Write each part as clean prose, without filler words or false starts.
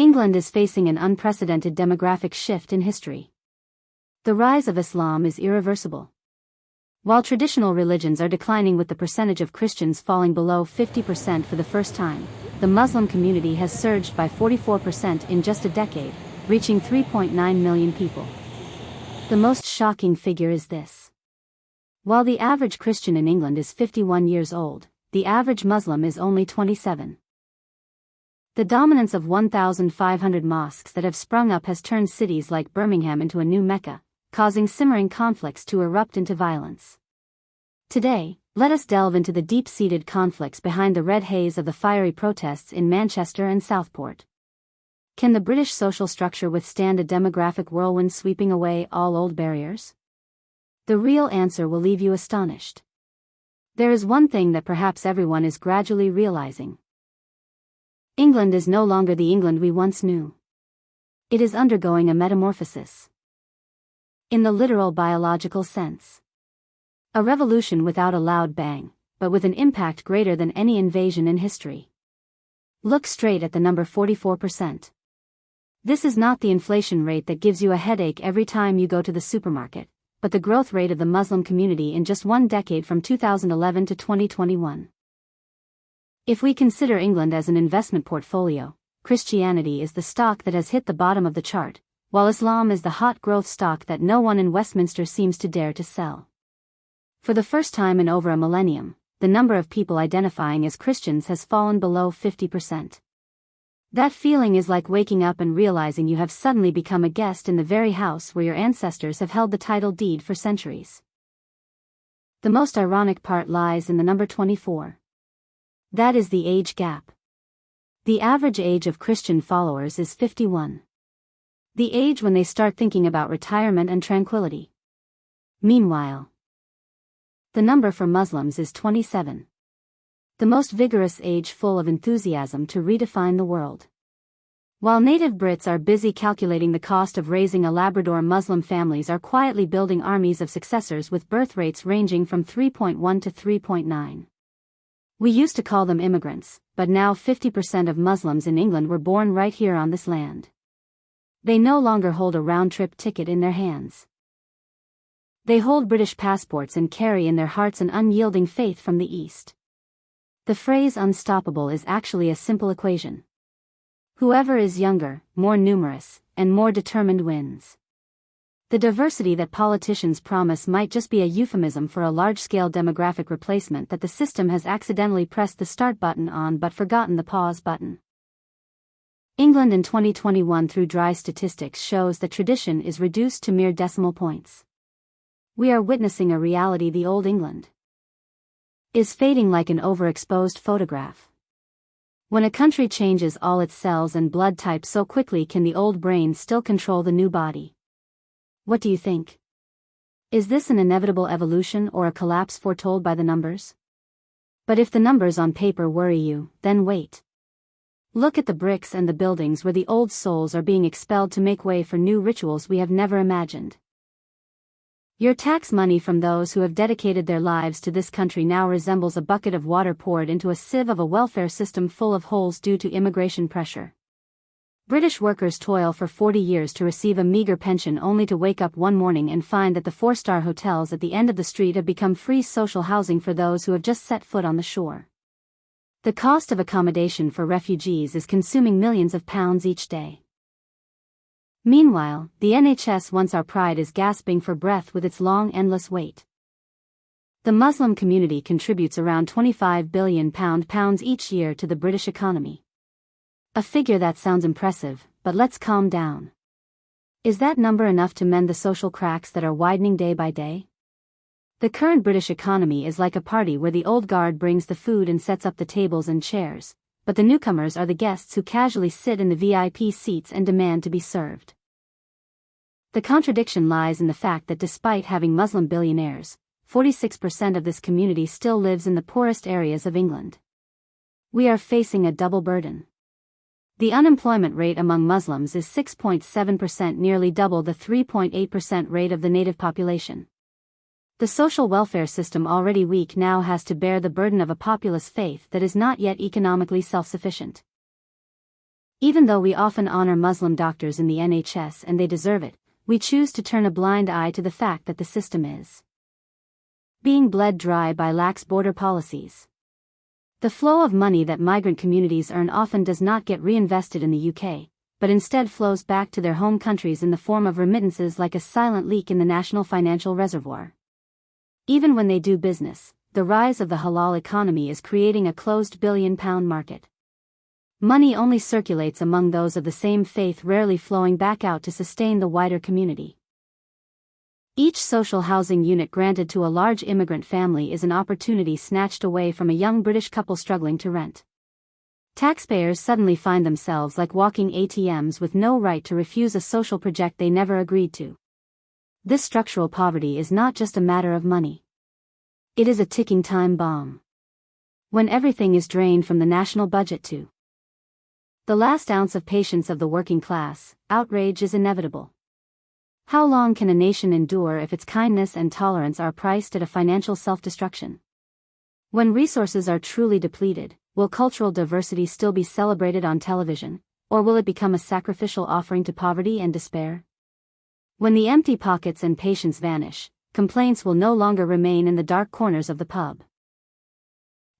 England is facing an unprecedented demographic shift in history. The rise of Islam is irreversible. While traditional religions are declining with the percentage of Christians falling below 50% for the first time, the Muslim community has surged by 44% in just a decade, reaching 3.9 million people. The most shocking figure is this. While the average Christian in England is 51 years old, the average Muslim is only 27. The dominance of 1,500 mosques that have sprung up has turned cities like Birmingham into a new Mecca, causing simmering conflicts to erupt into violence. Today, let us delve into the deep-seated conflicts behind the red haze of the fiery protests in Manchester and Southport. Can the British social structure withstand a demographic whirlwind sweeping away all old barriers? The real answer will leave you astonished. There is one thing that perhaps everyone is gradually realizing. England is no longer the England we once knew. It is undergoing a metamorphosis. In the literal biological sense. A revolution without a loud bang, but with an impact greater than any invasion in history. Look straight at the number 44%. This is not the inflation rate that gives you a headache every time you go to the supermarket, but the growth rate of the Muslim community in just one decade from 2011 to 2021. If we consider England as an investment portfolio, Christianity is the stock that has hit the bottom of the chart, while Islam is the hot growth stock that no one in Westminster seems to dare to sell. For the first time in over a millennium, the number of people identifying as Christians has fallen below 50%. That feeling is like waking up and realizing you have suddenly become a guest in the very house where your ancestors have held the title deed for centuries. The most ironic part lies in the number 24. That is the age gap. The average age of Christian followers is 51. The age when they start thinking about retirement and tranquility. Meanwhile, the number for Muslims is 27. The most vigorous age full of enthusiasm to redefine the world. While native Brits are busy calculating the cost of raising a Labrador, Muslim families are quietly building armies of successors with birth rates ranging from 3.1 to 3.9. We used to call them immigrants, but now 50% of Muslims in England were born right here on this land. They no longer hold a round-trip ticket in their hands. They hold British passports and carry in their hearts an unyielding faith from the East. The phrase unstoppable is actually a simple equation. Whoever is younger, more numerous, and more determined wins. The diversity that politicians promise might just be a euphemism for a large-scale demographic replacement that the system has accidentally pressed the start button on but forgotten the pause button. England in 2021 through dry statistics shows that tradition is reduced to mere decimal points. We are witnessing a reality the old England is fading like an overexposed photograph. When a country changes all its cells and blood types so quickly, can the old brain still control the new body? What do you think? Is this an inevitable evolution or a collapse foretold by the numbers? But if the numbers on paper worry you, then wait. Look at the bricks and the buildings where the old souls are being expelled to make way for new rituals we have never imagined. Your tax money from those who have dedicated their lives to this country now resembles a bucket of water poured into a sieve of a welfare system full of holes due to immigration pressure. British workers toil for 40 years to receive a meager pension only to wake up one morning and find that the four-star hotels at the end of the street have become free social housing for those who have just set foot on the shore. The cost of accommodation for refugees is consuming millions of pounds each day. Meanwhile, the NHS, once our pride, is gasping for breath with its long, endless wait. The Muslim community contributes around £25 billion each year to the British economy. A figure that sounds impressive, but let's calm down. Is that number enough to mend the social cracks that are widening day by day? The current British economy is like a party where the old guard brings the food and sets up the tables and chairs, but the newcomers are the guests who casually sit in the VIP seats and demand to be served. The contradiction lies in the fact that despite having Muslim billionaires, 46% of this community still lives in the poorest areas of England. We are facing a double burden. The unemployment rate among Muslims is 6.7%, nearly double the 3.8% rate of the native population. The social welfare system, already weak, now has to bear the burden of a populous faith that is not yet economically self-sufficient. Even though we often honor Muslim doctors in the NHS and they deserve it, we choose to turn a blind eye to the fact that the system is being bled dry by lax border policies. The flow of money that migrant communities earn often does not get reinvested in the UK, but instead flows back to their home countries in the form of remittances like a silent leak in the national financial reservoir. Even when they do business, the rise of the halal economy is creating a closed billion-pound market. Money only circulates among those of the same faith, rarely flowing back out to sustain the wider community. Each social housing unit granted to a large immigrant family is an opportunity snatched away from a young British couple struggling to rent. Taxpayers suddenly find themselves like walking ATMs with no right to refuse a social project they never agreed to. This structural poverty is not just a matter of money. It is a ticking time bomb. When everything is drained from the national budget to the last ounce of patience of the working class, outrage is inevitable. How long can a nation endure if its kindness and tolerance are priced at a financial self-destruction? When resources are truly depleted, will cultural diversity still be celebrated on television, or will it become a sacrificial offering to poverty and despair? When the empty pockets and patience vanish, complaints will no longer remain in the dark corners of the pub.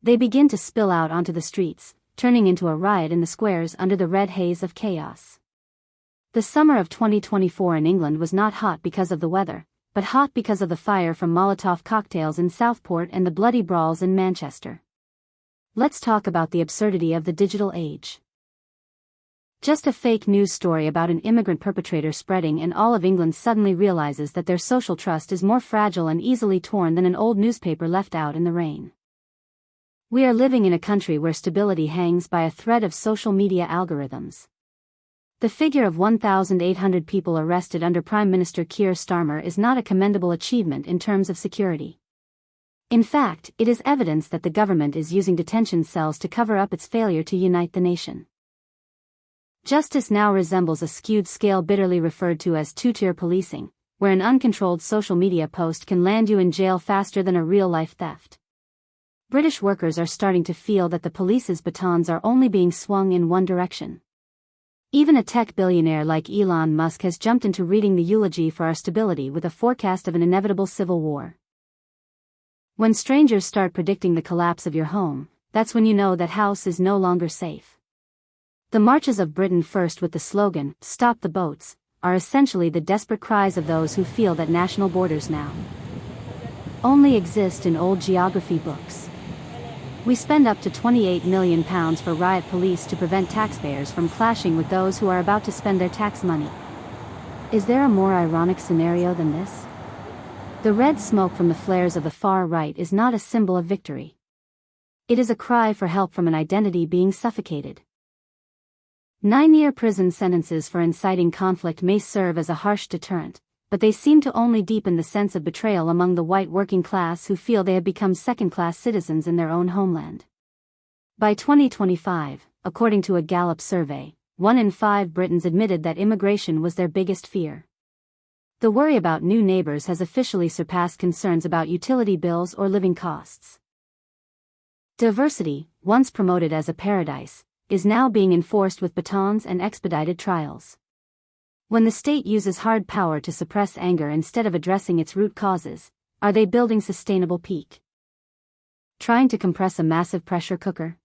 They begin to spill out onto the streets, turning into a riot in the squares under the red haze of chaos. The summer of 2024 in England was not hot because of the weather, but hot because of the fire from Molotov cocktails in Southport and the bloody brawls in Manchester. Let's talk about the absurdity of the digital age. Just a fake news story about an immigrant perpetrator spreading and all of England suddenly realizes that their social trust is more fragile and easily torn than an old newspaper left out in the rain. We are living in a country where stability hangs by a thread of social media algorithms. The figure of 1,800 people arrested under Prime Minister Keir Starmer is not a commendable achievement in terms of security. In fact, it is evidence that the government is using detention cells to cover up its failure to unite the nation. Justice now resembles a skewed scale bitterly referred to as two-tier policing, where an uncontrolled social media post can land you in jail faster than a real-life theft. British workers are starting to feel that the police's batons are only being swung in one direction. Even a tech billionaire like Elon Musk has jumped into reading the eulogy for our stability with a forecast of an inevitable civil war. When strangers start predicting the collapse of your home, that's when you know that house is no longer safe. The marches of Britain First with the slogan, "Stop the boats," are essentially the desperate cries of those who feel that national borders now only exist in old geography books. We spend up to £28 million for riot police to prevent taxpayers from clashing with those who are about to spend their tax money. Is there a more ironic scenario than this? The red smoke from the flares of the far right is not a symbol of victory. It is a cry for help from an identity being suffocated. 9-year prison sentences for inciting conflict may serve as a harsh deterrent, but they seem to only deepen the sense of betrayal among the white working class who feel they have become second-class citizens in their own homeland. By 2025, according to a Gallup survey, 1 in 5 Britons admitted that immigration was their biggest fear. The worry about new neighbors has officially surpassed concerns about utility bills or living costs. Diversity, once promoted as a paradise, is now being enforced with batons and expedited trials. When the state uses hard power to suppress anger instead of addressing its root causes, are they building sustainable peak? Trying to compress a massive pressure cooker?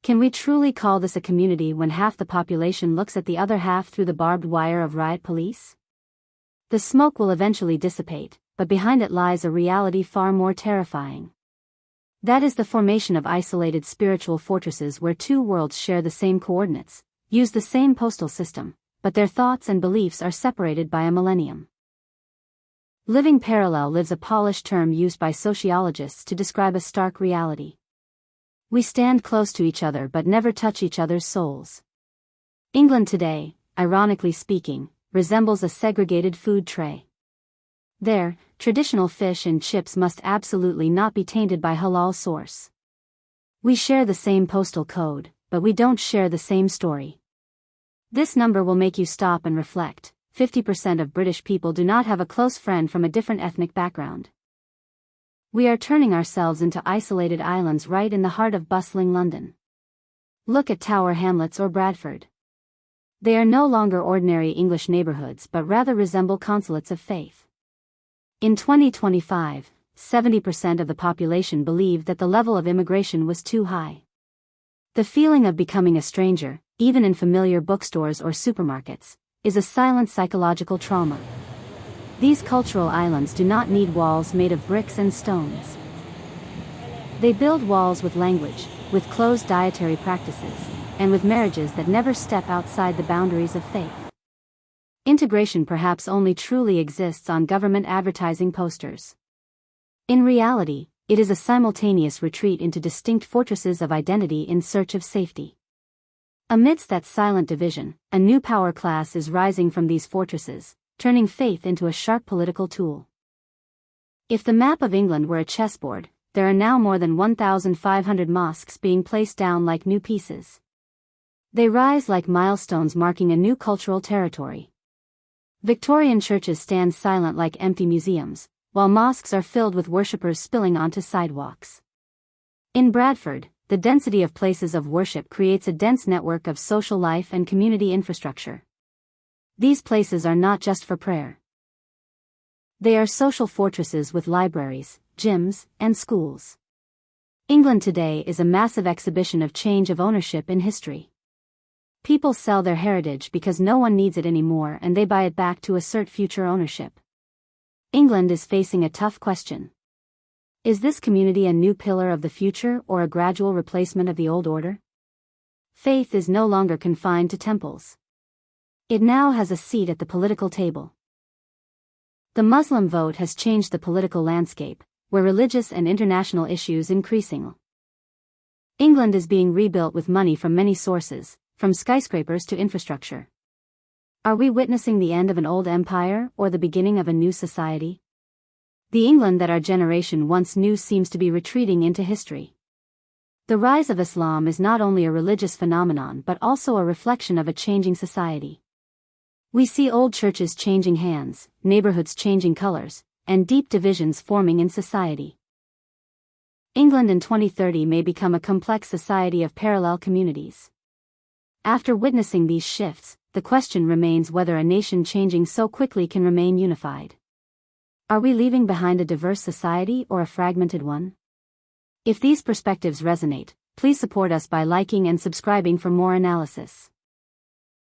Can we truly call this a community when half the population looks at the other half through the barbed wire of riot police? The smoke will eventually dissipate, but behind it lies a reality far more terrifying. That is the formation of isolated spiritual fortresses where two worlds share the same coordinates, use the same postal system, but their thoughts and beliefs are separated by a millennium. Living parallel lives a polished term used by sociologists to describe a stark reality. We stand close to each other but never touch each other's souls. England today, ironically speaking, resembles a segregated food tray. There, traditional fish and chips must absolutely not be tainted by halal source. We share the same postal code, but we don't share the same story. This number will make you stop and reflect. 50% of British people do not have a close friend from a different ethnic background. We are turning ourselves into isolated islands right in the heart of bustling London. Look at Tower Hamlets or Bradford. They are no longer ordinary English neighborhoods but rather resemble consulates of faith. In 2025, 70% of the population believed that the level of immigration was too high. The feeling of becoming a stranger, even in familiar bookstores or supermarkets, is a silent psychological trauma. These cultural islands do not need walls made of bricks and stones. They build walls with language, with closed dietary practices, and with marriages that never step outside the boundaries of faith. Integration perhaps only truly exists on government advertising posters. In reality, it is a simultaneous retreat into distinct fortresses of identity in search of safety. Amidst that silent division, a new power class is rising from these fortresses, turning faith into a sharp political tool. If the map of England were a chessboard, there are now more than 1,500 mosques being placed down like new pieces. They rise like milestones marking a new cultural territory. Victorian churches stand silent like empty museums, while mosques are filled with worshippers spilling onto sidewalks. In Bradford, the density of places of worship creates a dense network of social life and community infrastructure. These places are not just for prayer. They are social fortresses with libraries, gyms, and schools. England today is a massive exhibition of change of ownership in history. People sell their heritage because no one needs it anymore and they buy it back to assert future ownership. England is facing a tough question. Is this community a new pillar of the future or a gradual replacement of the old order? Faith is no longer confined to temples. It now has a seat at the political table. The Muslim vote has changed the political landscape, where religious and international issues increasing. England is being rebuilt with money from many sources, from skyscrapers to infrastructure. Are we witnessing the end of an old empire or the beginning of a new society? The England that our generation once knew seems to be retreating into history. The rise of Islam is not only a religious phenomenon but also a reflection of a changing society. We see old churches changing hands, neighborhoods changing colors, and deep divisions forming in society. England in 2030 may become a complex society of parallel communities. After witnessing these shifts, the question remains whether a nation changing so quickly can remain unified. Are we leaving behind a diverse society or a fragmented one? If these perspectives resonate, please support us by liking and subscribing for more analysis.